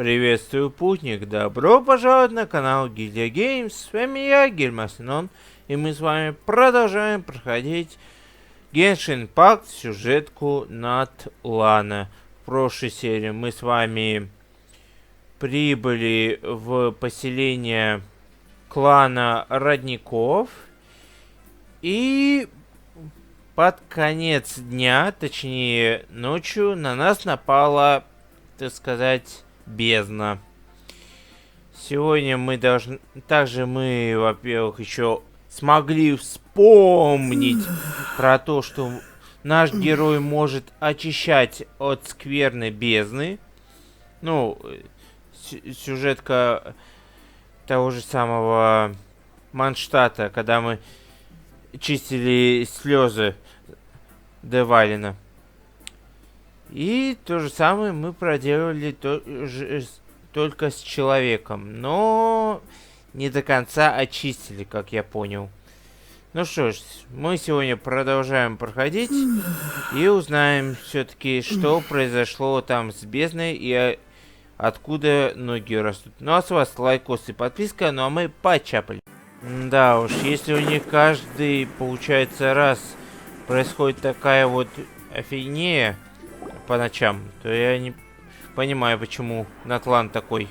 Приветствую, путник! Добро пожаловать на канал Гильдия Геймс. С вами я, Гильмасинон, и мы с вами продолжаем проходить Genshin Impact, сюжетку Натлана. В прошлой серии мы с вами прибыли в поселение клана Родников, и под конец дня, точнее ночью, на нас напала, так сказать, бездна. Сегодня мы должны... Также мы, во-первых, еще смогли вспомнить про то, что наш герой может очищать от скверной бездны. Ну, сюжетка того же самого Манштата, когда мы чистили слезы Девалина. И то же самое мы проделали только с человеком, но не до конца очистили, как я понял. Ну что ж, мы сегодня продолжаем проходить и узнаем все-таки, что произошло там с бездной и откуда ноги растут. Ну а с вас лайкос и подписка, ну а мы почапали. Да уж, если у них каждый, получается, раз происходит такая вот фигня по ночам, то я не понимаю, почему натлан такой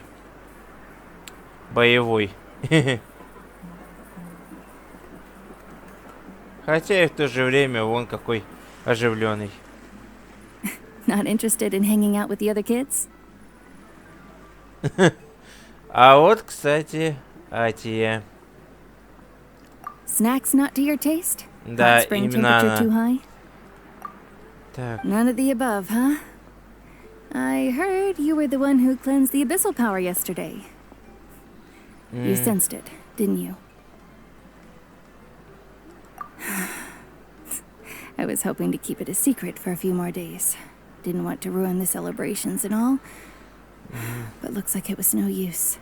боевой. Хотя и в то же время он какой оживленный. Not interested in hanging out with the other kids? А вот, кстати, Атия. Snacks not to your taste? Да, Hot spring именно temperature too она. high? Так. None of the above, huh? I heard you were the one who cleansed the abyssal power yesterday. You sensed it, didn't you? I was hoping to keep it a secret for a few more days. Didn't want to ruin the celebrations and all. But looks like it was no use.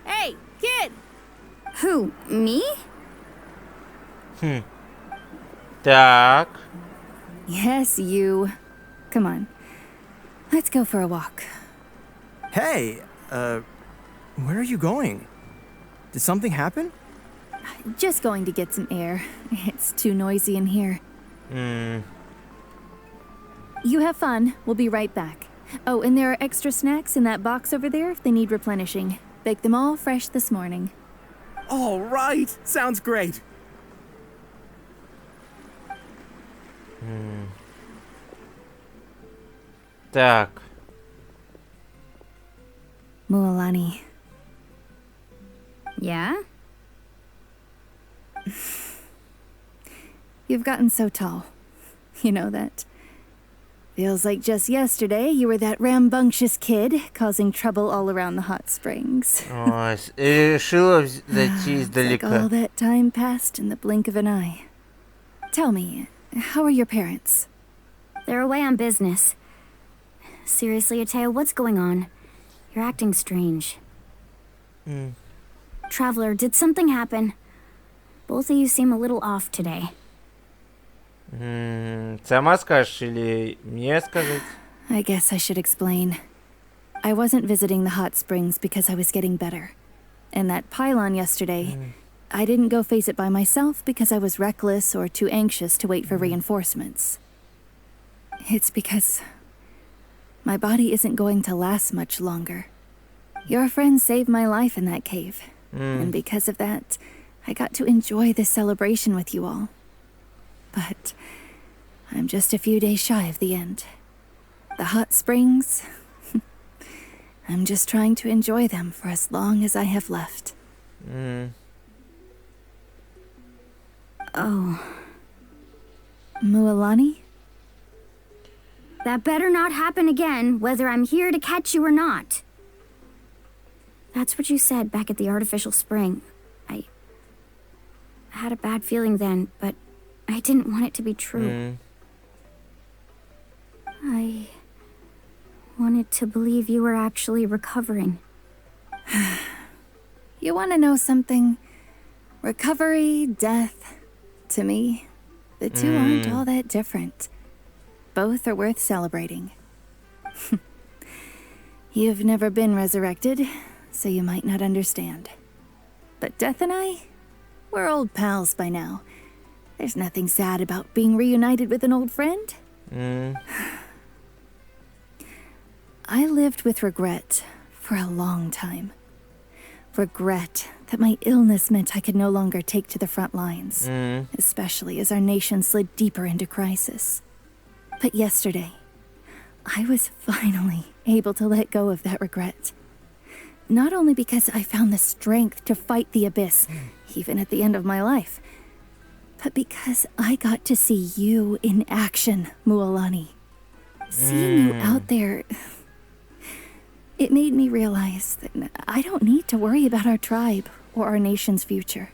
Hey, kid! Who, me? Так. Yes, you. Come on. Let's go for a walk. Hey, where are you going? Did something happen? Just going to get some air. It's too noisy in here. You have fun. We'll be right back. Oh, and there are extra snacks in that box over there if they need replenishing. Baked them all fresh this morning. All right, sounds great. Так. Mualani. Yeah? You've gotten so tall. You know that. Feels like just yesterday you were that rambunctious kid causing trouble all around the hot springs. Ой, решила зайти It's like all издалека. that time passed in the blink of an eye. Tell me, how are your parents? They're away on business. Seriously, Ateo, what's going on? You're acting strange. Traveler, did something happen? Both of you seem a little off today. Сама скажешь или мне сказать? I guess I should explain. I wasn't visiting the hot springs because I was getting better. And that pylon yesterday, I didn't go face it by myself because I was reckless or too anxious to wait for reinforcements. It's because my body isn't going to last much longer. Your friend saved my life in that cave. And because of that, I got to enjoy this celebration with you all. But I'm just a few days shy of the end. The hot springs, I'm just trying to enjoy them for as long as I have left. Oh, Mualani? that better not happen again, whether I'm here to catch you or not. That's what you said back at the artificial spring. I had a bad feeling then, but I didn't want it to be true. I wanted to believe you were actually recovering. You want to know something? Recovery, death, to me, the two aren't all that different. Both are worth celebrating. You've never been resurrected, so you might not understand. But Death and I, we're old pals by now. There's nothing sad about being reunited with an old friend. I lived with regret for a long time. Regret that my illness meant I could no longer take to the front lines, especially as our nation slid deeper into crisis. But yesterday, I was finally able to let go of that regret. Not only because I found the strength to fight the abyss, even at the end of my life, but because I got to see you in action, Mualani. Seeing you out there, it made me realize that I don't need to worry about our tribe or our nation's future.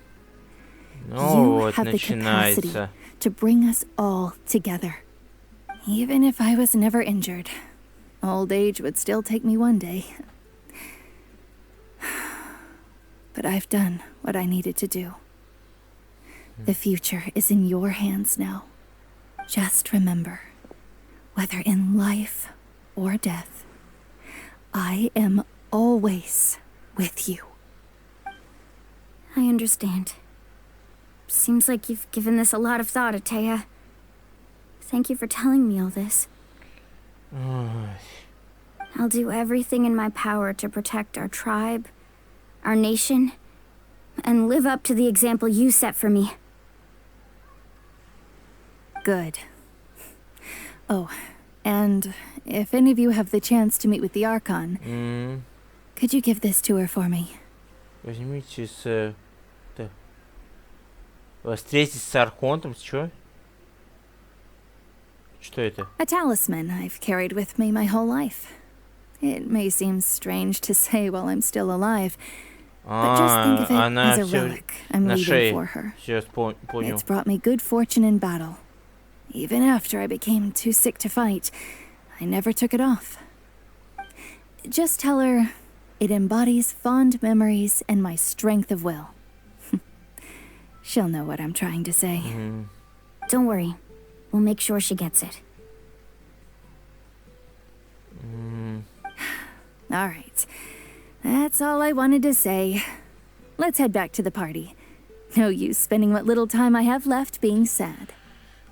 You have the capacity to bring us all together. Even if I was never injured, old age would still take me one day. But I've done what I needed to do. The future is in your hands now. Just remember, whether in life or death, I am always with you. I understand. Seems like you've given this a lot of thought, Atea. Thank you for telling me all this. I'll do everything in my power to protect our tribe, our nation, and live up to the example you set for me. Good. Oh, and if any of you have the chance to meet with the Archon, could you give this to her for me? Возьмите с... Встретитесь с Архонтом, чё? Что это? A talisman I've carried with me my whole life. It may seem strange to say while I'm still alive, but just think of it as a relic I'm leaving for her. Сейчас понял. It's brought me good fortune in battle. Even after I became too sick to fight, I never took it off. Just tell her it embodies fond memories and my strength of will. She'll know what I'm trying to say. Don't worry. We'll make sure she gets it. All right. That's all I wanted to say. Let's head back to the party. No use spending what little time I have left being sad.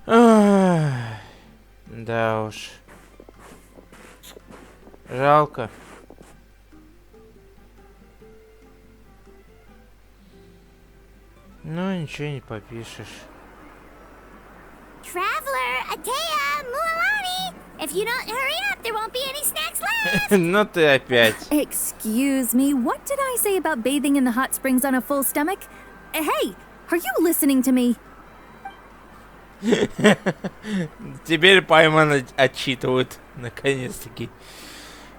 Да уж. Жалко. Ну, ничего не попишешь. Traveler, Atea, Mualani! If you don't hurry up, there won't be any snacks left! Ну ты опять. Excuse me, what did I say about bathing in the hot springs on a full stomach? Hey, are you listening to me? Теперь пойман отчитывают, наконец-таки.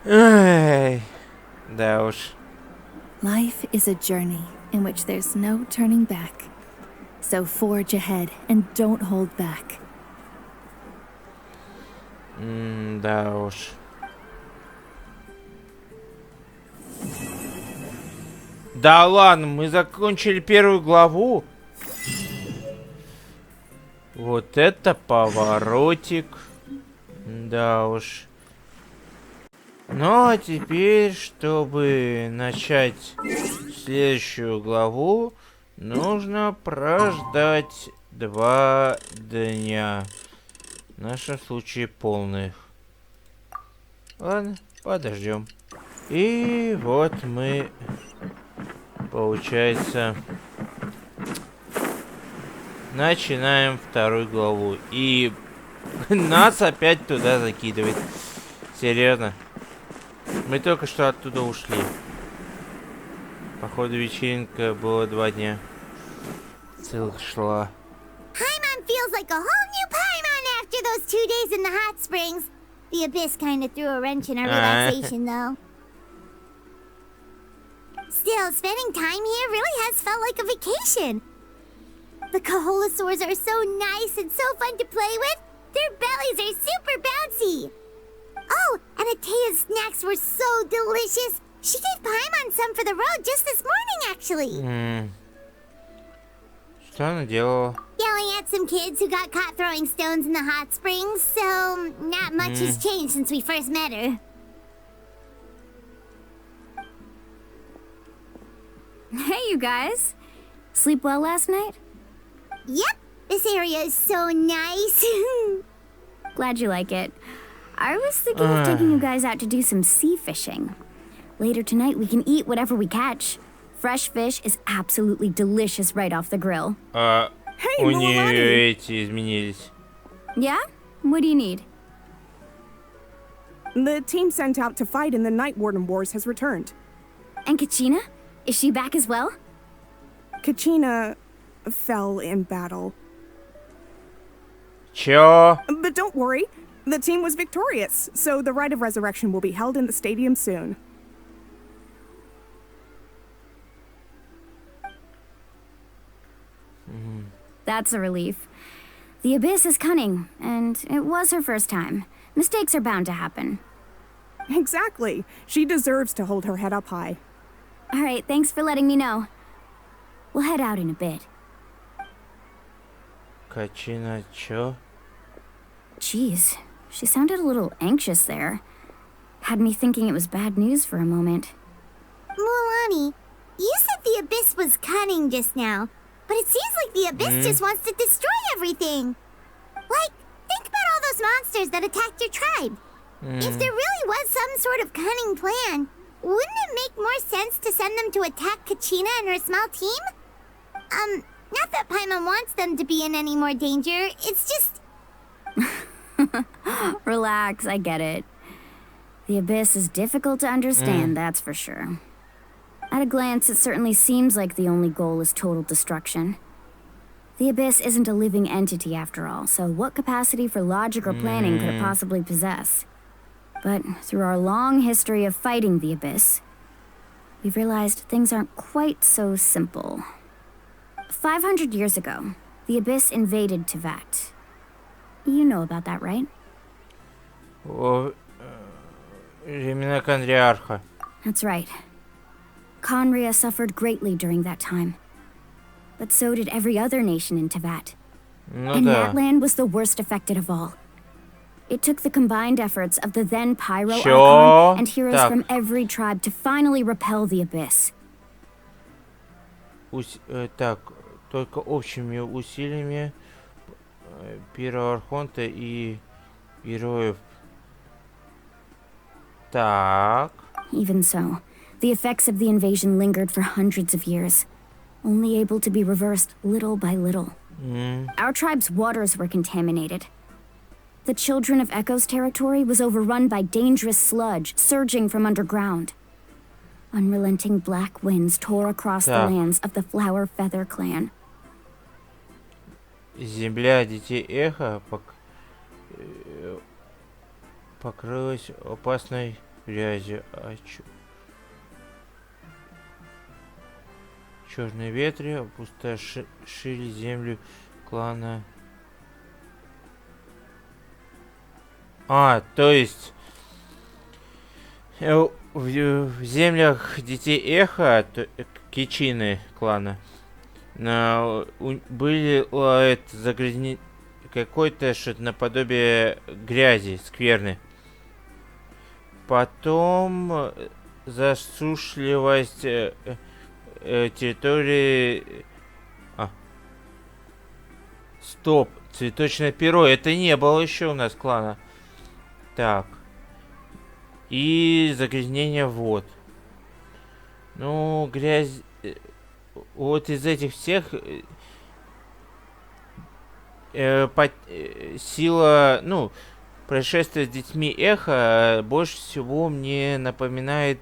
Ай, да уж. Life is a journey in which there's no turning back. So forge ahead and don't hold back. Да уж. Да ладно, мы закончили первую главу. Вот это поворотик. Да уж. Ну а теперь, чтобы начать следующую главу, нужно прождать 2 дня. В нашем случае полных. Ладно, подождем. И вот мы, получается, начинаем 2 главу. И нас опять туда закидывает. Серьезно. Мы только что оттуда ушли. Походу, вечеринка была 2 дня. Целых шла. Paimon feels like a whole new Paimon after those 2 days in the hot springs. The abyss kind of threw a wrench in our relaxation, though. Still, spending time here really has felt like a vacation. The Kaholosaurs are so nice and so fun to play with. Their bellies are super bouncy. Oh, and Atea's snacks were so delicious. She gave Paimon some for the road just this morning, actually. Что она делала? Yelling at some kids who got caught throwing stones in the hot springs, so not much has changed since we first met her. Hey, you guys. Sleep well last night? Yep, this area is so nice. Glad you like it. I was thinking of taking you guys out to do some sea fishing. Later tonight, we can eat whatever we catch. Fresh fish is absolutely delicious right off the grill. У нее эти изменились. Yeah? What do you need? The team sent out to fight in the Night Warden Wars has returned. And Kachina? Is she back as well? Kachina fell in battle. Чё? But don't worry, the team was victorious, so the rite of resurrection will be held in the stadium soon. That's a relief. The Abyss is cunning, and it was her first time. Mistakes are bound to happen. Exactly. She deserves to hold her head up high. All right, thanks for letting me know. We'll head out in a bit. Качина, чё? Jeez, she sounded a little anxious there. Had me thinking it was bad news for a moment. Mulani, you said the Abyss was cunning just now, but it seems like the Abyss just wants to destroy everything. Like, think about all those monsters that attacked your tribe. If there really was some sort of cunning plan, wouldn't it make more sense to send them to attack Kachina and her small team? Not that Paimon wants them to be in any more danger, it's just... Relax, I get it. The Abyss is difficult to understand, that's for sure. At a glance, it certainly seems like the only goal is total destruction. The Abyss isn't a living entity after all, so what capacity for logic or planning could it possibly possess? But through our long history of fighting the Abyss, we've realized things aren't quite so simple. 500 years ago, the Abyss invaded Tevat. You know about that, right? Времена Конриарха. That's right. Conria suffered greatly during that time. But so did every other nation in Tevat. Ну And да. Natlan was the worst affected of all. It took the combined efforts of the then Pyro Чё? Archon and heroes Так. from every tribe to finally repel the Abyss. Так, только общими усилиями первого архонта и героев. Так. Even so, the effects of the invasion lingered for hundreds of years, only able to be reversed little by little. Our tribe's waters were contaminated. The Children of Echo's territory was overrun by dangerous sludge surging from underground. Unrelenting black winds tore across the Так. lands of the Flower Feather clan. Земля детей Эхо покрылась опасной грязью. Черные ветры опустошили землю клана. То есть в землях детей Эхо, Качины клана, было это загрязнение, какое-то что-то наподобие грязи, скверны. Потом засушливость территории... Стоп, цветочное перо, это не было еще у нас клана. Так. И загрязнение вод. Ну, грязь... Вот из этих всех сила, происшествие с детьми Эхо больше всего мне напоминает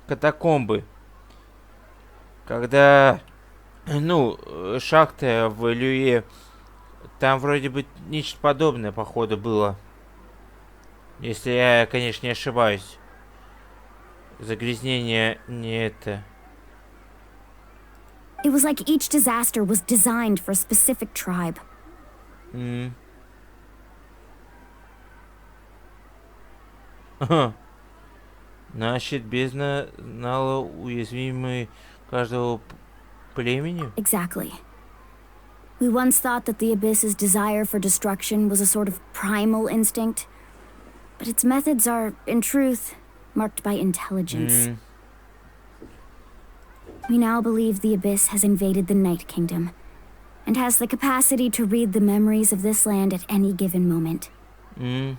катакомбы. Когда, шахта в Люе, там вроде бы нечто подобное, походу, было. Если я, конечно, не ошибаюсь. Загрязнение не это... It was like each disaster was designed for a specific tribe. Значит, бездна знала уязвимые каждого племени? Exactly. We once thought that the Abyss's desire for destruction was a sort of primal instinct, but its methods are, in truth, marked by intelligence. We now believe the Abyss has invaded the Night Kingdom and has the capacity to read the memories of this land at any given moment. М.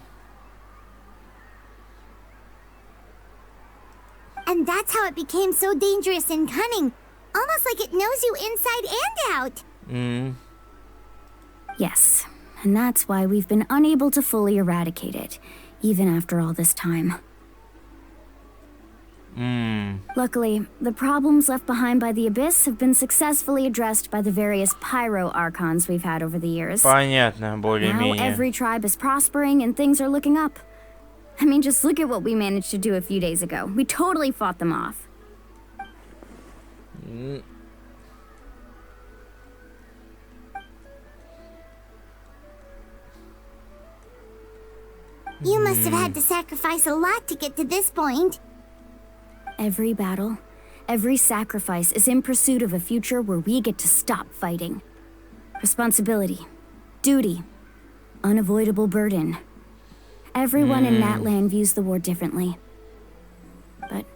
And that's how it became so dangerous and cunning. Almost like it knows you inside and out. М. Yes, and that's why we've been unable to fully eradicate it, even after all this time. М. Luckily, the problems left behind by the Abyss have been successfully addressed by the various pyro archons we've had over the years. Понятно, Now более-менее. every tribe is prospering and things are looking up. I mean, just look at what we managed to do a few days ago. We totally fought them off. М. You must have had to sacrifice a lot to get to this point. Every battle, every sacrifice is in pursuit of a future where we get to stop fighting. Responsibility, duty, unavoidable burden. Everyone in Natlan views the war differently. But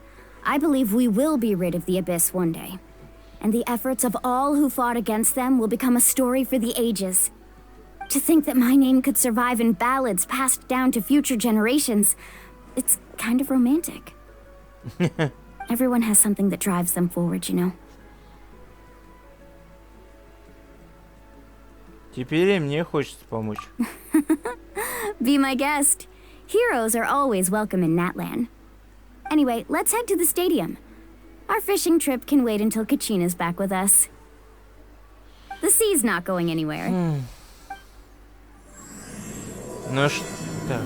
I believe we will be rid of the Abyss one day. And the efforts of all who fought against them will become a story for the ages. To think that my name could survive in ballads passed down to future generations, it's kind of romantic. Everyone has something that drives them forward, you know? Теперь и мне хочется помочь. Be my guest. Heroes are always welcome in Natlan. Anyway, let's head to the stadium. Our fishing trip can wait until Kachina's back with us. The sea's not going anywhere. Ну что? Так.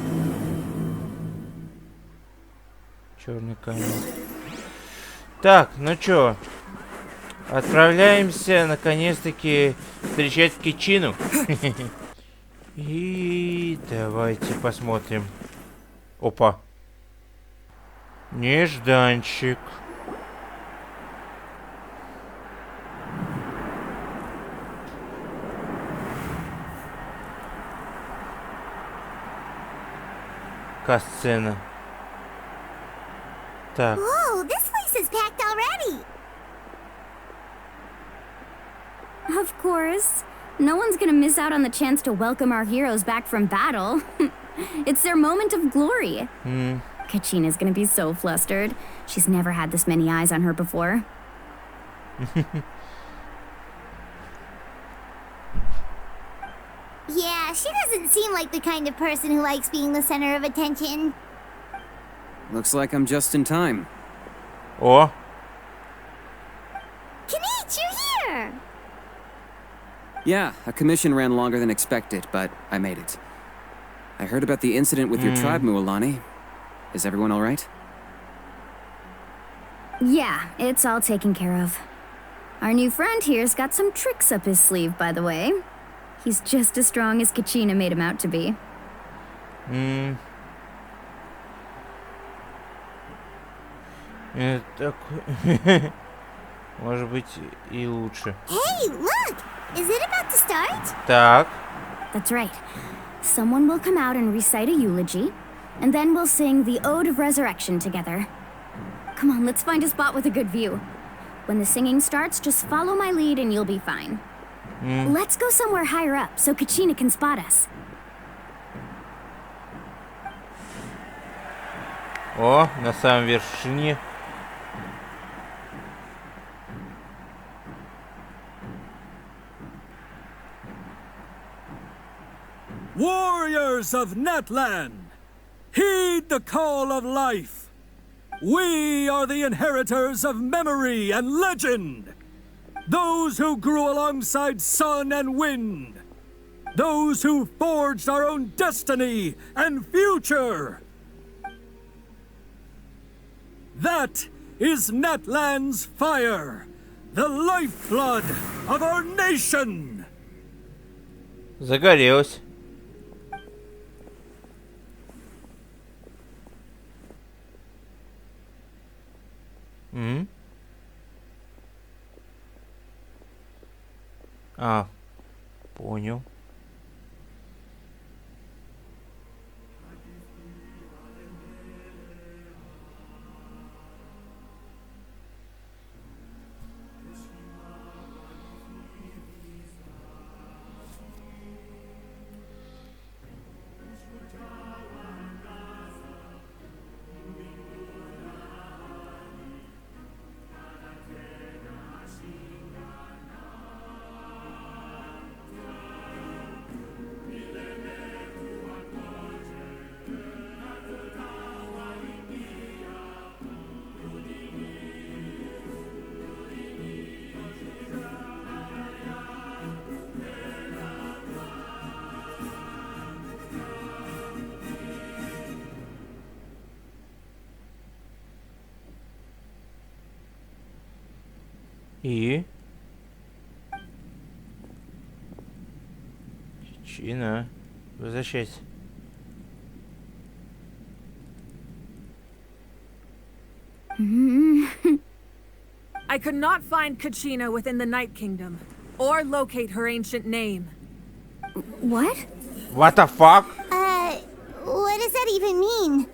Черный камень. Так, ну чё? Отправляемся наконец-таки встречать Качину. И давайте посмотрим. Опа. Нежданчик. Касцена. Так. Whoa, this place is packed already. Of course. No one's gonna miss out on the chance to welcome our heroes back from battle. It's their moment of glory. Kachina's gonna be so flustered. She's never had this many eyes on her before. Yeah, she doesn't seem like the kind of person who likes being the center of attention. Looks like I'm just in time. О, Kanich, you're here! Yeah, a commission ran longer than expected, but I made it. I heard about the incident with your tribe, Mualani. Is everyone all right? Yeah, it's all taken care of. Our new friend here's got some tricks up his sleeve, by the way. He's just as strong as Kachina made him out to be. это такой... Может быть и лучше. Hey, look! Is it about to start? Так. That's right. Someone will come out and recite a eulogy, and then we'll sing the Ode of Resurrection together. Come on, let's find a spot with a good view. When the singing starts, just follow my lead and you'll be fine. Let's go somewhere higher up so Kachina can spot us. О, на самом вершине. Warriors of Natlan, heed the call of life. We are the inheritors of memory and legend. Those who grew alongside sun and wind. Those who forged our own destiny and future. That is Natlan's fire, the lifeblood of our nation. Загорелось. А, понял. И? Качина. Возвращайся. I could not find Kachina within the Night Kingdom, or locate her ancient name. What? What the fuck? What does that even mean?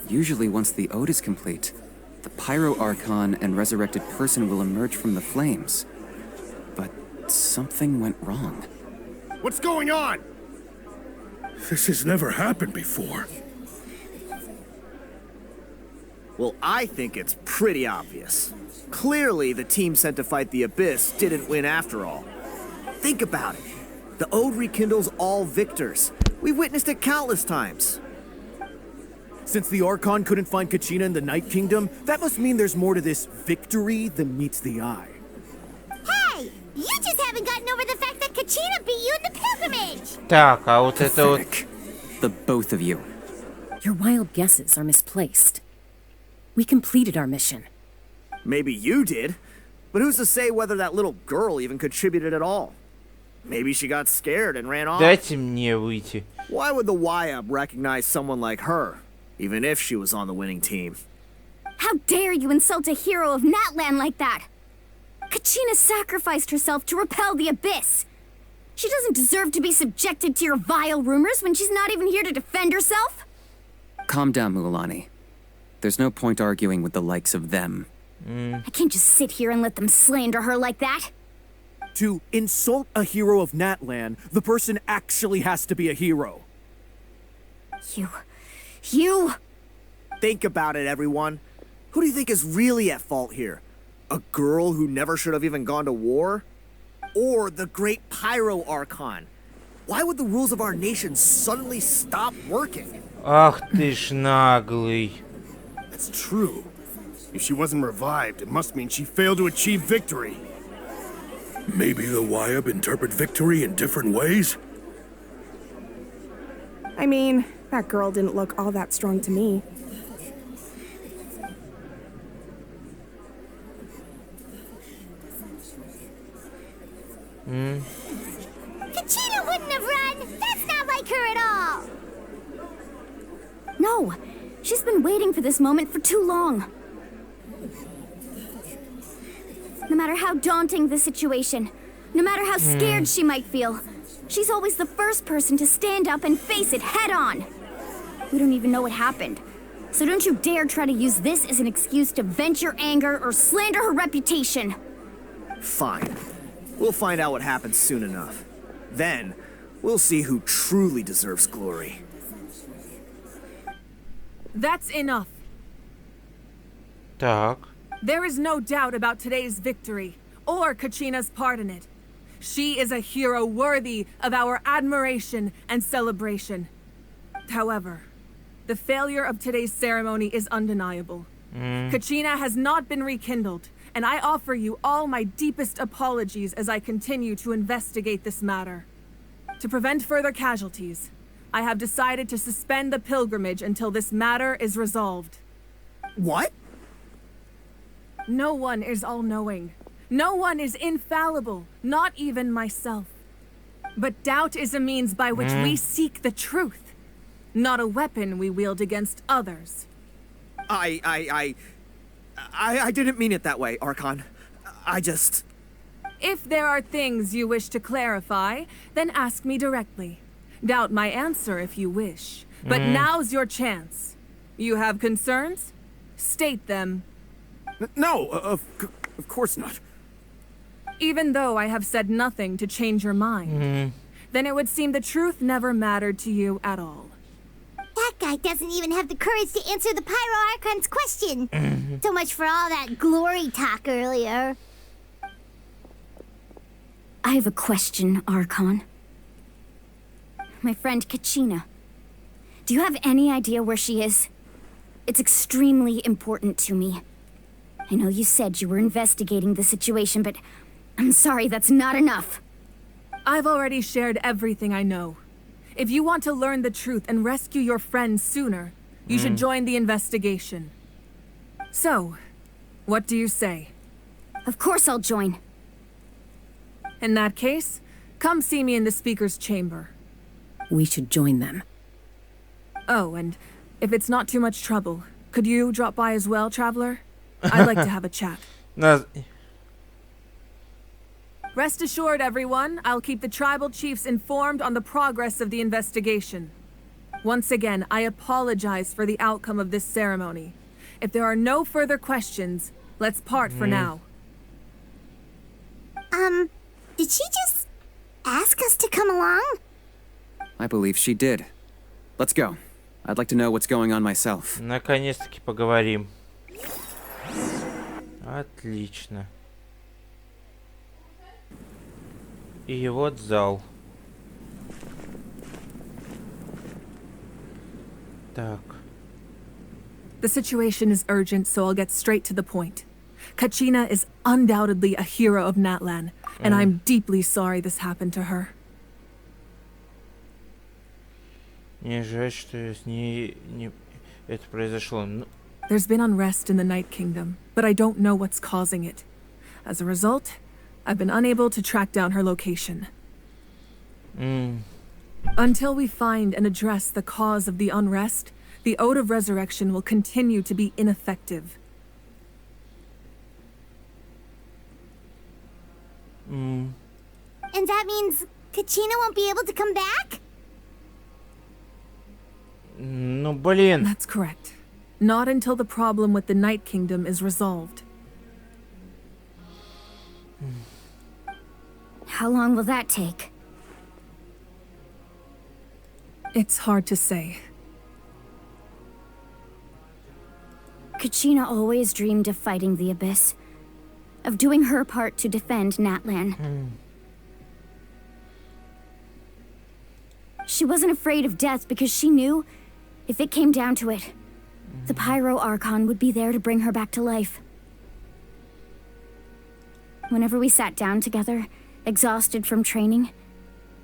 Usually, once the ode is complete, the Pyro Archon and resurrected person will emerge from the flames. But something went wrong. What's going on? This has never happened before. Well, I think it's pretty obvious. Clearly, the team sent to fight the Abyss didn't win after all. Think about it. The Ode rekindles all victors. We've witnessed it countless times. Since the Archon couldn't find Kachina in the Night Kingdom, that must mean there's more to this victory than meets the eye. Hey! You just haven't gotten over the fact that Kachina beat you in the pilgrimage! Так, а вот это вот... Pathetic. The both of you. Your wild guesses are misplaced. We completed our mission. Maybe you did, but who's to say whether that little girl even contributed at all? Maybe she got scared and ran off. Дайте мне выйти. Why would the YUB recognize someone like her, even if she was on the winning team? How dare you insult a hero of Natlan like that? Kachina sacrificed herself to repel the Abyss. She doesn't deserve to be subjected to your vile rumors when she's not even here to defend herself. Calm down, Mualani. There's no point arguing with the likes of them. I can't just sit here and let them slander her like that. To insult a hero of Natlan, the person actually has to be a hero. You... Think about it, everyone. Who do you think is really at fault here? A girl who never should have even gone to war? Or the great Pyro Archon? Why would the rules of our nation suddenly stop working? Ах ты ж наглый. That's true. If she wasn't revived, it must mean she failed to achieve victory. Maybe the YUB interpret victory in different ways? I mean, that girl didn't look all that strong to me. Kachina wouldn't have run! That's not like her at all! No, she's been waiting for this moment for too long. No matter how daunting the situation, no matter how scared she might feel, she's always the first person to stand up and face it head on. We don't even know what happened, so don't you dare try to use this as an excuse to vent your anger or slander her reputation. Fine. We'll find out what happens soon enough. Then, we'll see who truly deserves glory. That's enough. Так. There is no doubt about today's victory, or Kachina's part in it. She is a hero worthy of our admiration and celebration. However, the failure of today's ceremony is undeniable. Kachina has not been rekindled, and I offer you all my deepest apologies as I continue to investigate this matter. To prevent further casualties, I have decided to suspend the pilgrimage until this matter is resolved. What? No one is all-knowing. No one is infallible, not even myself. But doubt is a means by which we seek the truth, not a weapon we wield against others. I didn't mean it that way, Archon. I just... If there are things you wish to clarify, then ask me directly. Doubt my answer if you wish. But now's your chance. You have concerns? State them. No, of course not. Even though I have said nothing to change your mind, then it would seem the truth never mattered to you at all. That guy doesn't even have the courage to answer the Pyro Archon's question. So much for all that glory talk earlier. I have a question, Archon. My friend Kachina. Do you have any idea where she is? It's extremely important to me. I know you said you were investigating the situation, but I'm sorry, that's not enough. I've already shared everything I know. If you want to learn the truth and rescue your friends sooner, you should join the investigation. So, what do you say? Of course I'll join. In that case, come see me in the speaker's chamber. We should join them. Oh, and if it's not too much trouble, could you drop by as well, Traveler? I'd like to have a chat. Нас... Rest assured, everyone, I'll keep the tribal chiefs informed on the progress of the investigation. Once again, I apologize for the outcome of this ceremony. If there are no further questions, let's part for now. Did she just ask us to come along? I believe she did. Let's go. I'd like to know what's going on myself. Наконец-таки поговорим. Отлично. И вот зал. Так. The situation is urgent, so I'll get straight to the point. Kachina is undoubtedly a hero of Natlan, and I'm deeply sorry this happened to her. Мне жаль, что с ней это произошло. There's been unrest in the Night Kingdom, but I don't know what's causing it. As a result, I've been unable to track down her location. Until we find and address the cause of the unrest, the Ode of Resurrection will continue to be ineffective. And that means Kachina won't be able to come back? Ну, блин. That's correct. Not until the problem with the Night Kingdom is resolved. How long will that take? It's hard to say. Kachina always dreamed of fighting the Abyss, of doing her part to defend Natlan. She wasn't afraid of death because she knew, if it came down to it, the Pyro Archon would be there to bring her back to life. Whenever we sat down together, exhausted from training,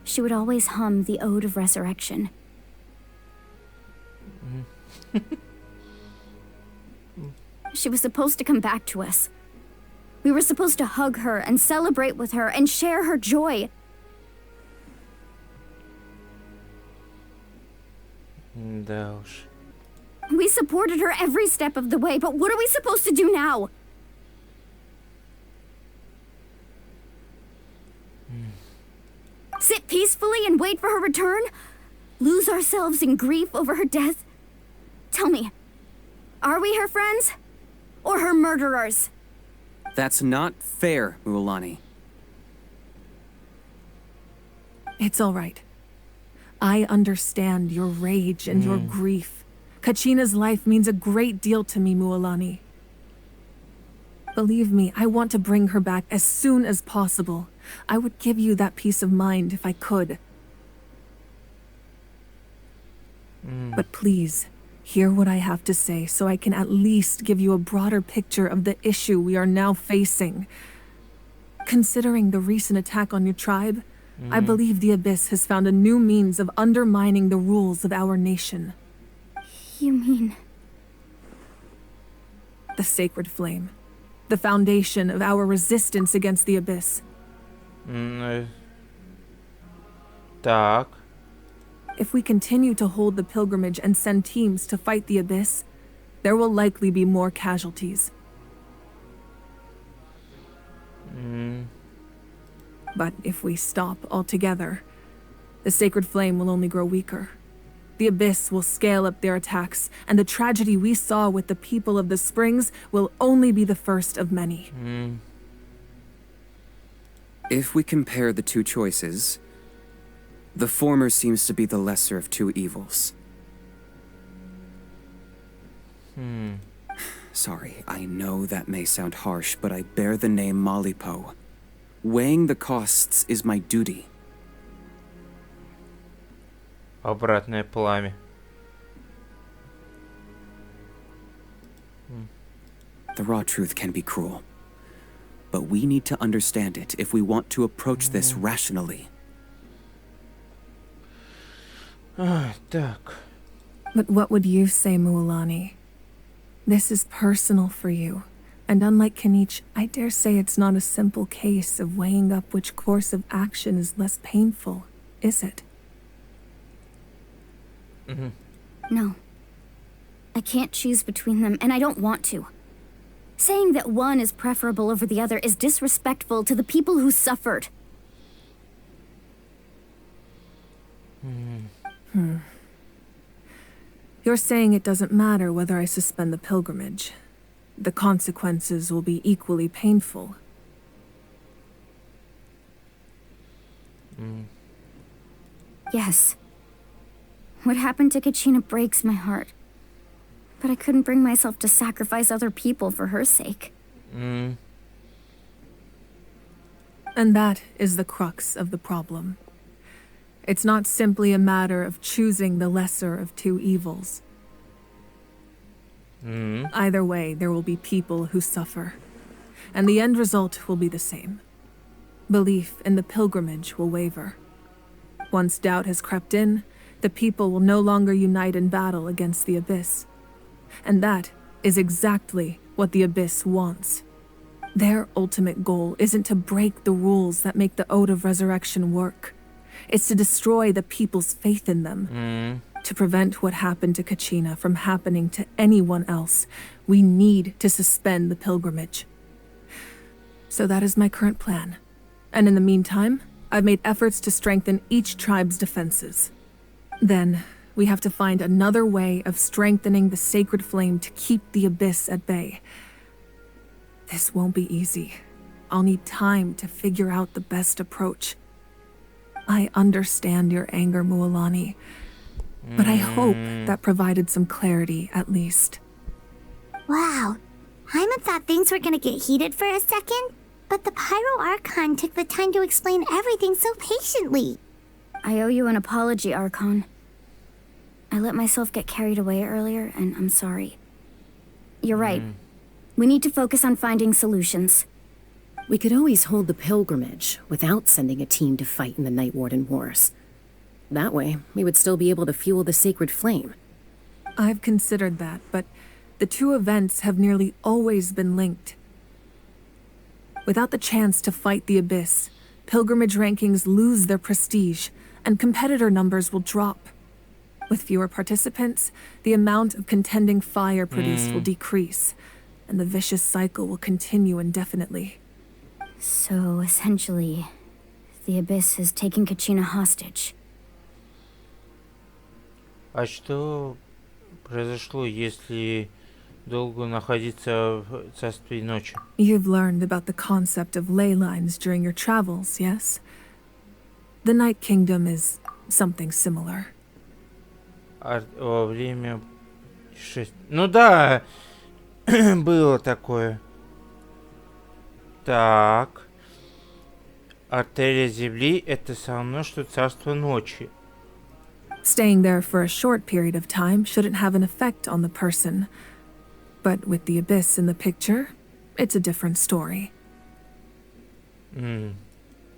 she would always hum the Ode of Resurrection. She was supposed to come back to us. We were supposed to hug her and celebrate with her and share her joy. Да уж. We supported her every step of the way, but what are we supposed to do now? Sit peacefully and wait for her return? Lose ourselves in grief over her death? Tell me, are we her friends? Or her murderers? That's not fair, Mualani. It's all right. I understand your rage and your grief. Kachina's life means a great deal to me, Mualani. Believe me, I want to bring her back as soon as possible. I would give you that peace of mind if I could. But please, hear what I have to say so I can at least give you a broader picture of the issue we are now facing. Considering the recent attack on your tribe, I believe the Abyss has found a new means of undermining the rules of our nation. You mean... The Sacred Flame. The foundation of our resistance against the Abyss. Так. If we continue to hold the pilgrimage and send teams to fight the Abyss, there will likely be more casualties. But if we stop altogether, the Sacred Flame will only grow weaker. The Abyss will scale up their attacks, and the tragedy we saw with the people of the Springs will only be the first of many. If we compare the two choices, the former seems to be the lesser of two evils. Sorry, I know that may sound harsh, but I bear the name Malipo. Weighing the costs is my duty. Обратное пламя. The raw truth can be cruel, but we need to understand it if we want to approach this rationally. Так. But what would you say, Mualani? This is personal for you. And unlike Kanich, I dare say it's not a simple case of weighing up which course of action is less painful, is it? No. I can't choose between them, and I don't want to. Saying that one is preferable over the other is disrespectful to the people who suffered. You're saying it doesn't matter whether I suspend the pilgrimage. The consequences will be equally painful. Yes. What happened to Kachina breaks my heart. But I couldn't bring myself to sacrifice other people for her sake. And that is the crux of the problem. It's not simply a matter of choosing the lesser of two evils. Either way, there will be people who suffer. And the end result will be the same. Belief in the pilgrimage will waver. Once doubt has crept in, the people will no longer unite in battle against the Abyss. And that is exactly what the Abyss wants. Their ultimate goal isn't to break the rules that make the Ode of Resurrection work. It's to destroy the people's faith in them. To prevent what happened to Kachina from happening to anyone else, we need to suspend the pilgrimage. So that is my current plan. And in the meantime, I've made efforts to strengthen each tribe's defenses. Then, we have to find another way of strengthening the sacred flame to keep the Abyss at bay. This won't be easy. I'll need time to figure out the best approach. I understand your anger, Mualani, but I hope that provided some clarity at least. Wow. Hyman thought things were gonna get heated for a second, but the Pyro Archon took the time to explain everything so patiently. I owe you an apology, Archon. I let myself get carried away earlier, and I'm sorry. You're right. We need to focus on finding solutions. We could always hold the pilgrimage without sending a team to fight in the Night Warden Wars. That way, we would still be able to fuel the sacred flame. I've considered that, but the two events have nearly always been linked. Without the chance to fight the Abyss, pilgrimage rankings lose their prestige, and competitor numbers will drop. With fewer participants, the amount of contending fire produced will decrease, and the vicious cycle will continue indefinitely. So, essentially, the Abyss has taken Kachina hostage. А что произошло, если долго находиться в царстве ночи? You've learned about the concept of ley lines during your travels, yes? The Night Kingdom is something similar. Во время путешествия. Ну да, было такое. Так. Артерия Земли — это все равно, что царство ночи. Staying there for a short period of time shouldn't have an effect on the person. But with the Abyss in the picture, it's a different story.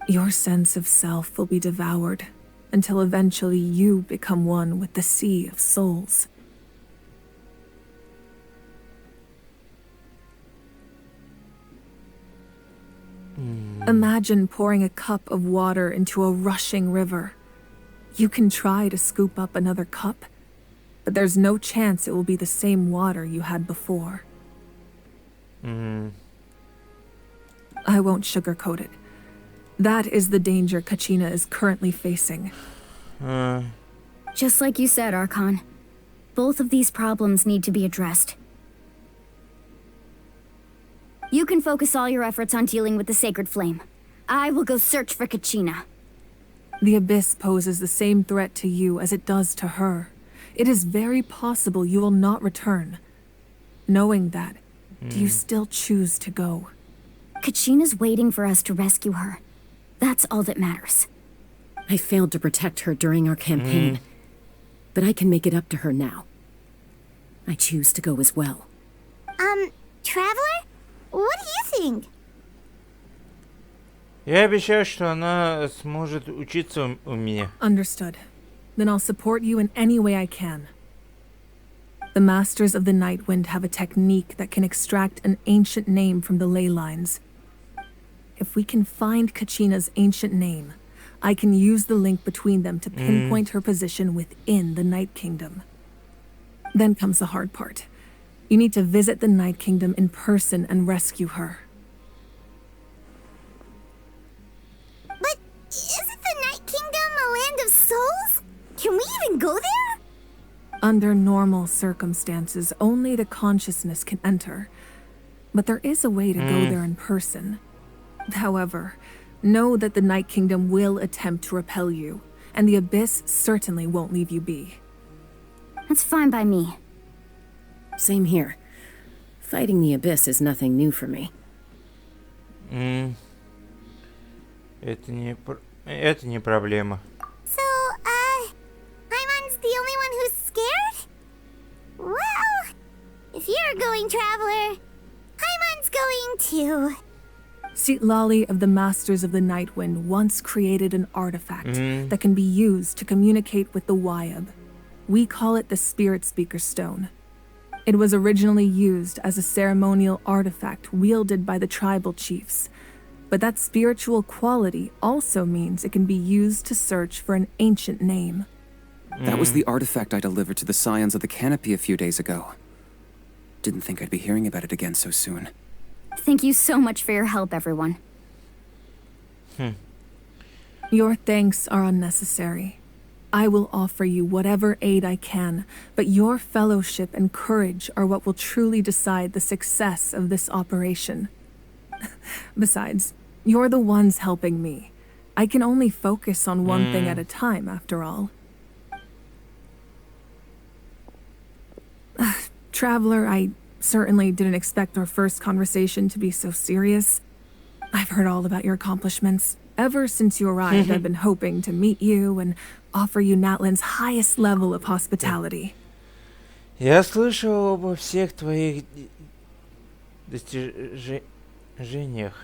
Your sense of self will be devoured until eventually you become one with the Sea of Souls. Imagine pouring a cup of water into a rushing river. You can try to scoop up another cup, but there's no chance it will be the same water you had before. I won't sugarcoat it. That is the danger Kachina is currently facing. Just like you said, Archon. Both of these problems need to be addressed. You can focus all your efforts on dealing with the sacred flame. I will go search for Kachina. The Abyss poses the same threat to you as it does to her. It is very possible you will not return. Knowing that, do you still choose to go? Kachina's waiting for us to rescue her. That's all that matters. I failed to protect her during our campaign, but I can make it up to her now. I choose to go as well. Traveler? What do you think? Я обещаю, что она сможет учиться у меня. Understood. Then I'll support you in any way I can. The Masters of the Night Wind have a technique that can extract an ancient name from the ley lines. If we can find Kachina's ancient name, I can use the link between them to pinpoint her position within the Night Kingdom. Then comes the hard part. You need to visit the Night Kingdom in person and rescue her. But isn't the Night Kingdom a land of souls? Can we even go there? Under normal circumstances, only the consciousness can enter. But there is a way to go there in person. However, know that the Night Kingdom will attempt to repel you, and the Abyss certainly won't leave you be. That's fine by me. Same here. Fighting the Abyss is nothing new for me. Это не проблема. So, Paimon's the only one who's scared? Well, if you're going, Traveler, Paimon's going too. Lali of the Masters of the Night Wind once created an artifact that can be used to communicate with the Wyab. We call it the Spirit Speaker Stone. It was originally used as a ceremonial artifact wielded by the tribal chiefs, but that spiritual quality also means it can be used to search for an ancient name. That was the artifact I delivered to the Scions of the Canopy a few days ago. Didn't think I'd be hearing about it again so soon. Thank you so much for your help, everyone. Your thanks are unnecessary. I will offer you whatever aid I can, but your fellowship and courage are what will truly decide the success of this operation. Besides, you're the ones helping me. I can only focus on one thing at a time, after all. Traveler, I certainly didn't expect our first conversation to be so serious. I've heard all about your accomplishments. Ever since you arrived, I've been hoping to meet you and offer you Natlan's highest level of hospitality. Я слышал обо всех твоих достижениях.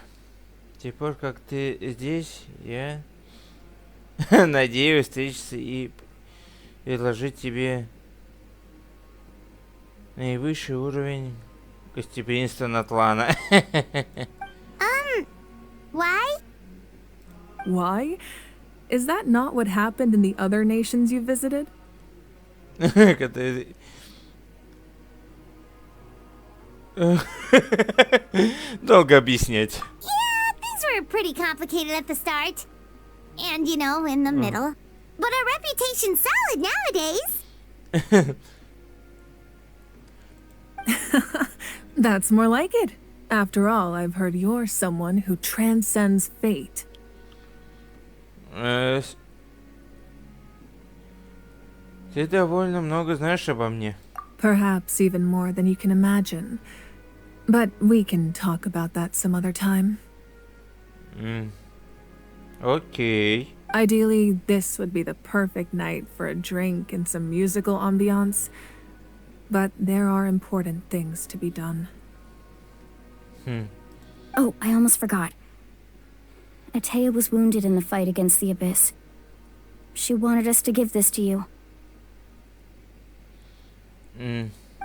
Теперь, как ты здесь, я надеюсь встретиться и предложить тебе наивысший уровень гостеприимства Натлана. Why? Why? Is that not what happened in the other nations you visited? Долго объяснять. Yeah, things were pretty complicated at the start. And, you know, in the middle. But our reputation's solid nowadays. That's more like it. After all, I've heard you're someone who transcends fate. Ты довольно много знаешь обо мне. Perhaps even more than you can imagine. But we can talk about that some other time. Okay. Ideally, this would be the perfect night for a drink and some musical ambiance. But there are important things to be done. Oh, I almost forgot. Atea was wounded in the fight against the Abyss. She wanted us to give this to you.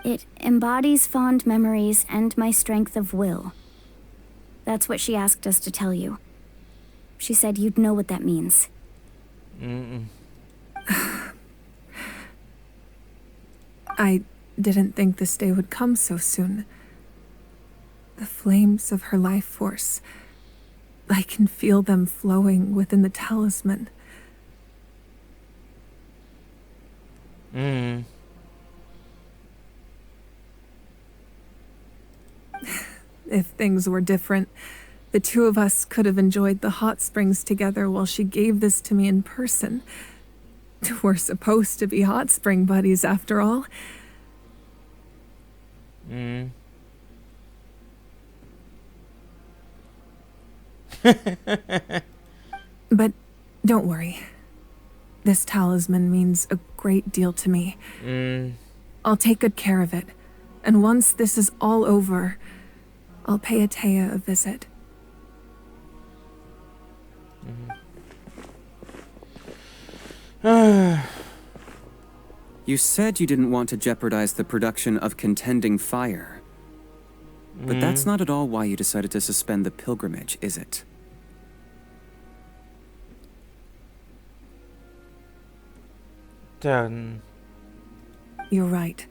It embodies fond memories and my strength of will. That's what she asked us to tell you. She said you'd know what that means. I didn't think this day would come so soon. The flames of her life force. I can feel them flowing within the talisman. If things were different, the two of us could have enjoyed the hot springs together while she gave this to me in person. We're supposed to be hot spring buddies after all. But don't worry. This talisman means a great deal to me. I'll take good care of it. And once this is all over, I'll pay Atea a visit. You said you didn't want to jeopardize the production of contending fire. But that's not at all why you decided to suspend the pilgrimage, is it? You're right.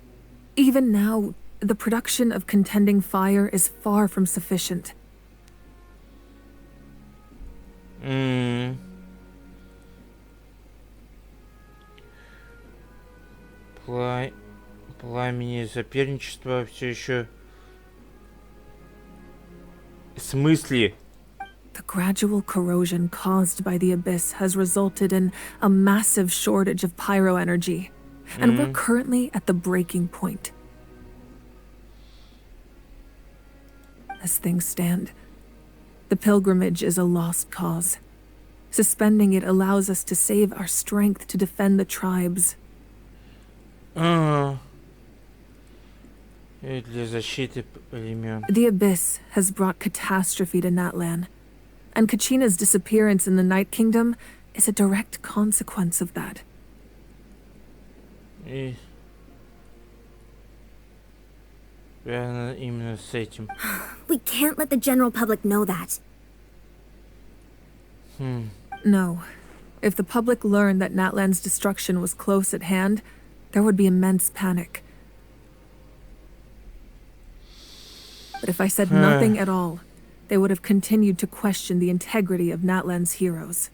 Even now, the production of contending fire is far from sufficient. Пламени соперничества все еще. В смысле? The gradual corrosion caused by the abyss has resulted in a massive shortage of pyro energy, and we're currently at the breaking point. As things stand, the pilgrimage is a lost cause. Suspending it allows us to save our strength to defend the tribes. Для защиты племен. The abyss has brought catastrophe to Natlan, and Kachina's disappearance in the Night Kingdom is a direct consequence of that. И именно с этим. We can't let the general public know that. No. If the public learned that Natlan's destruction was close at hand, there would be immense panic. But if I said nothing at all, they would have continued to question the integrity of Natlan's heroes.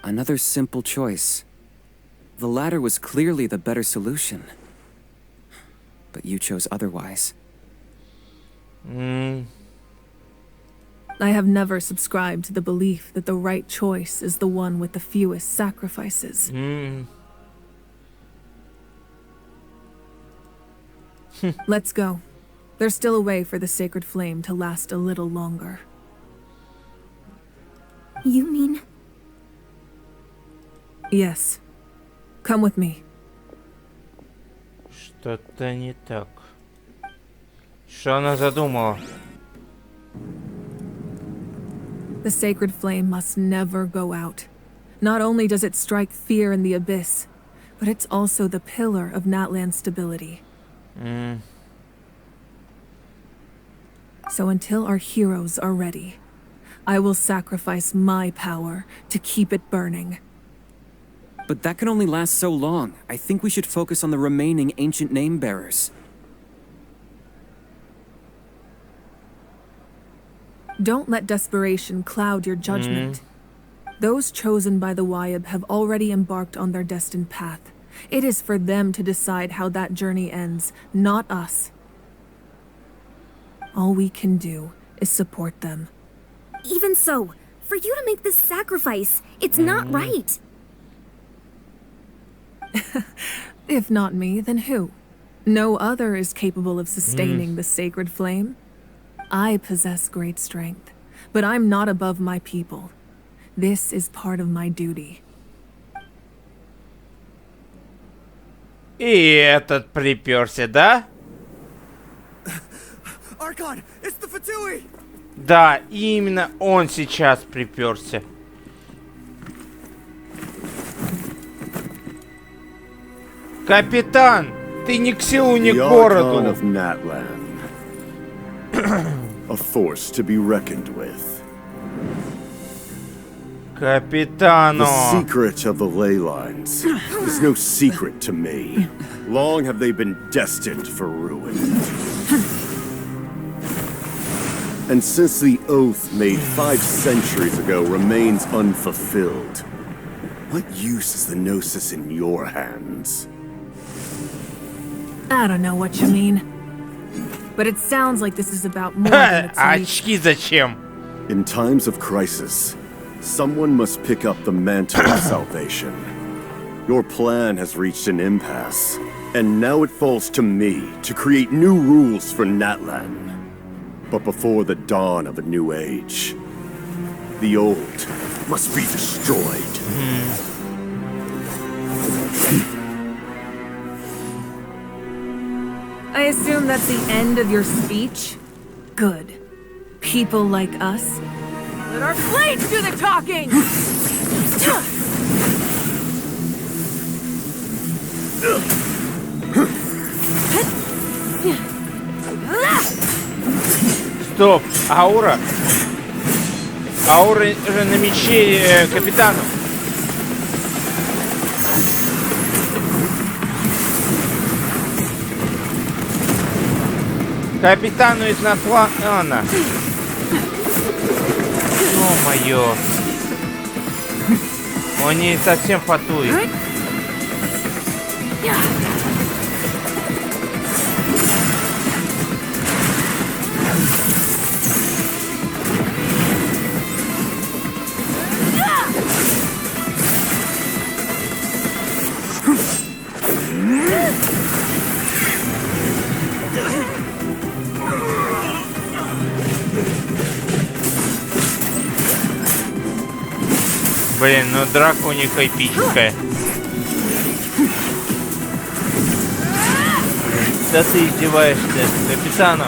Another simple choice. The latter was clearly the better solution. But you chose otherwise. I have never subscribed to the belief that the right choice is the one with the fewest sacrifices. Let's go. There's still a way for the sacred flame to last a little longer. You mean? Yes. Come with me. Что-то не так. Что она задумала? The sacred flame must never go out. Not only does it strike fear in the abyss, but it's also the pillar of Natlan's stability. So until our heroes are ready, I will sacrifice my power to keep it burning. But that can only last so long. I think we should focus on the remaining ancient name bearers. Don't let desperation cloud your judgment. Those chosen by the Wayab have already embarked on their destined path. It is for them to decide how that journey ends, not us. All we can do is support them. Even so, for you to make this sacrifice, it's not right. If not me, then who? No other is capable of sustaining the sacred flame. I possess great strength, but I'm not above my people. This is part of my duty. И этот приперся, да? Archon, it's the Fatui! Да, именно он сейчас приперся. Капитан, ты ни к селу, ни к городу. Of Natlan. A force to be reckoned with. Капитано. The secret of the ley lines is no secret to me. Long have they been destined for ruin. And since the oath made 5 centuries ago remains unfulfilled, what use is the Gnosis in your hands? I don't know what you mean. But it sounds like this is about more than its meat. Очки зачем? In times of crisis, someone must pick up the mantle of salvation. Your plan has reached an impasse, and now it falls to me to create new rules for Natlan. But before the dawn of a new age, the old must be destroyed. I assume that's the end of your speech? Good. People like us. Let our blades do the talking! Стоп, аура. Аура же на мече капитану. Капитану из натлана. Ё-моё. Он не совсем фатует. Блин, ну драка у них эпическая. Да ты издеваешься, капитану.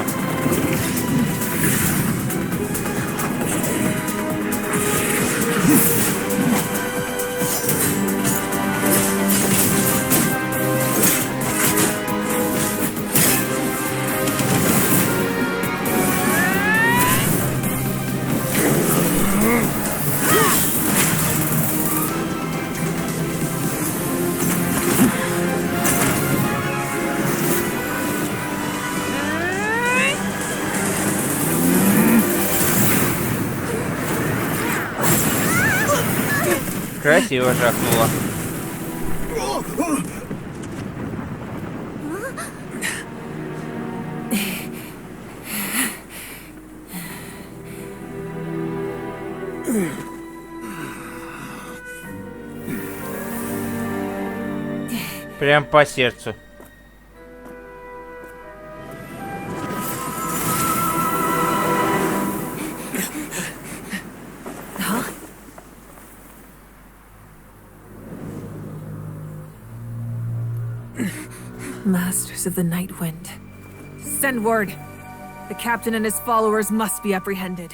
Красиво жахнуло. Прям по сердцу. Masters of the Night Wind. Send word. The captain and his followers must be apprehended.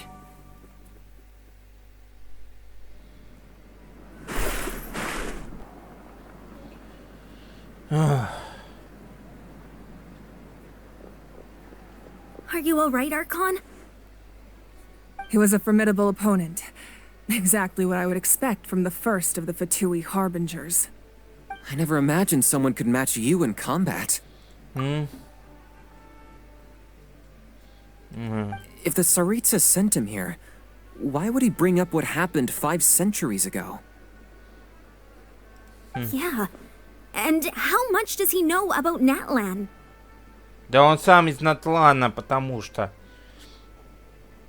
Are you alright, Archon? He was a formidable opponent. Exactly what I would expect from the first of the Fatui Harbingers. I never imagined someone could match you in combat. If the Tsaritsa sent him here, why would he bring up what happened 5 centuries ago? Yeah. And how much does he know about Natlan? Да он сам из Натлана, потому что...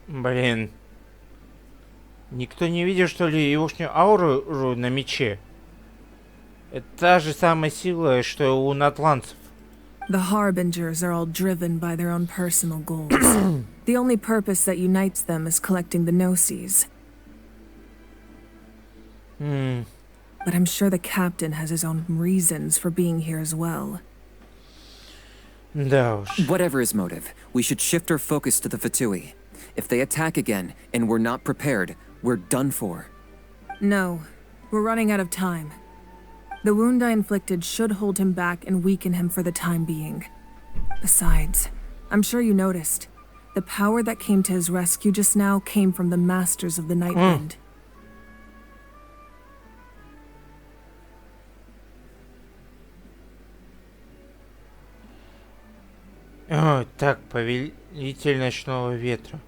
Блин. Никто не видел, что ли, егошнюю ауру на мече? Это та же самая сила, что у натланцев. The Harbingers are all driven by their own personal goals. The only purpose that unites them is collecting the Gnosis. But I'm sure the captain has his own reasons for being here as well. Да уж. Whatever his motive, we should shift our focus to the Fatui. If they attack again, and we're not prepared, we're done for. No, we're running out of time. The wound I inflicted should hold him back and weaken him for the time being. Besides, I'm sure you noticed, the power that came to his rescue just now came from the Masters of the Night Wind. О, так, повелитель ночного ветра.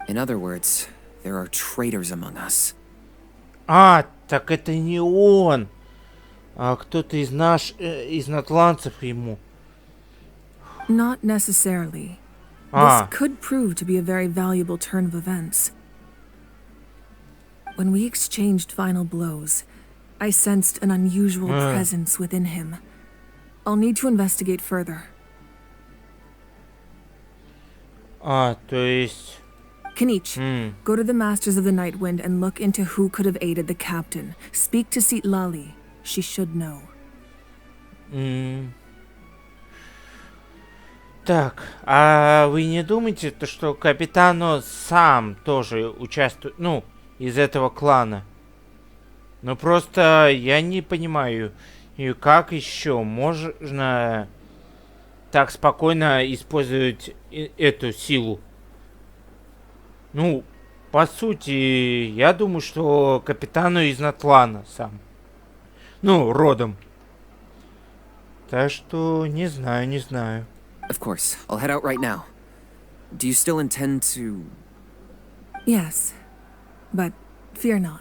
In other words, there are traitors among us. А, так это не он. А кто-то из из натланцев ему. Not necessarily. This could prove to be a very valuable turn of events. When we exchanged final blows, I sensed an unusual presence within him. I'll need to investigate further. А, то есть... Kanich, go to the Masters of the Night Wind and look into who could have aided the captain. Speak to Sitlali. She should know. Так, а вы не думаете, что капитану сам тоже участвует, ну, из этого клана? Ну, просто я не понимаю И как еще можно так спокойно использовать эту силу? Ну, по сути, я думаю, что капитану из Натлана сам. Ну, родом. Так что, не знаю, не знаю. Of course, I'll head out right now. Do you still intend to... Yes, but fear not.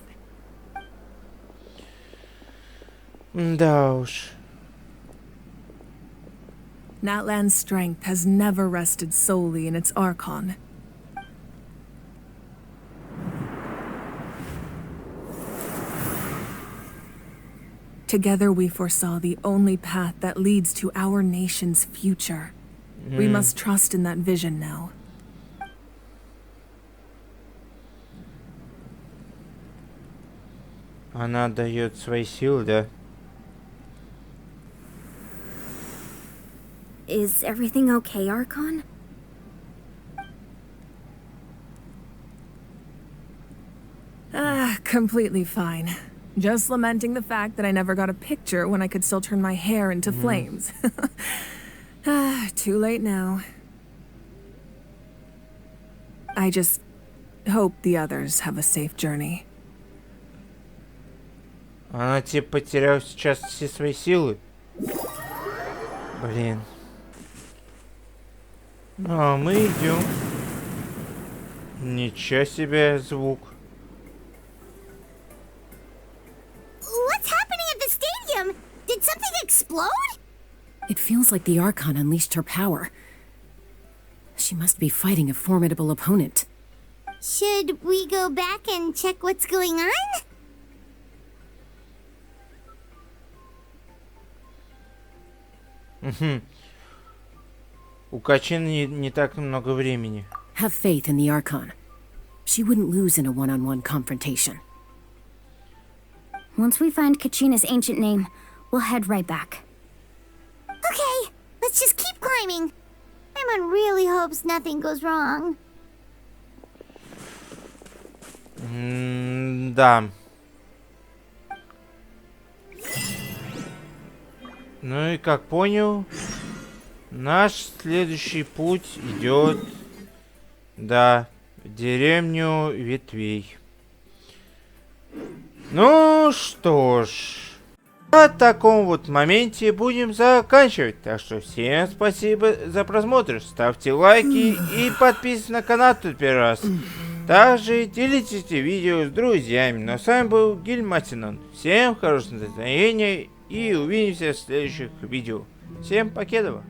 Да уж. Natlan's strength has never rested solely in its Archon. Together we foresaw the only path that leads to our nation's future. We must trust in that vision now. Она дает свои силы, да? Is everything okay, Archon? Completely fine. Just lamenting the fact that I never got a picture when I could still turn my hair into flames. Too late now. I just hope the others have a safe journey. Она типа потеряла сейчас все свои силы. Блин. А мы идем. Ничего себе звук. What's happening at the stadium? Did something explode? It feels like the Archon unleashed her power. She must be fighting a formidable opponent. Should we go back and check what's going on? У Качины не так много времени. Have faith in the Archon. She wouldn't lose in a one-on-one confrontation. Once we find Kachina's ancient name, we'll head right back. Okay, let's just keep climbing. Everyone really hopes nothing goes wrong. Да. Ну и как понял, наш следующий путь идет, да, в деревню ветвей. Ну что ж, на таком вот моменте будем заканчивать. Так что всем спасибо за просмотр. Ставьте лайки и подписывайтесь на канал тут первый раз. Также делитесь этим видео с друзьями. Ну а с вами был Гильматинон. Всем хорошего настроения и увидимся в следующих видео. Всем покедова.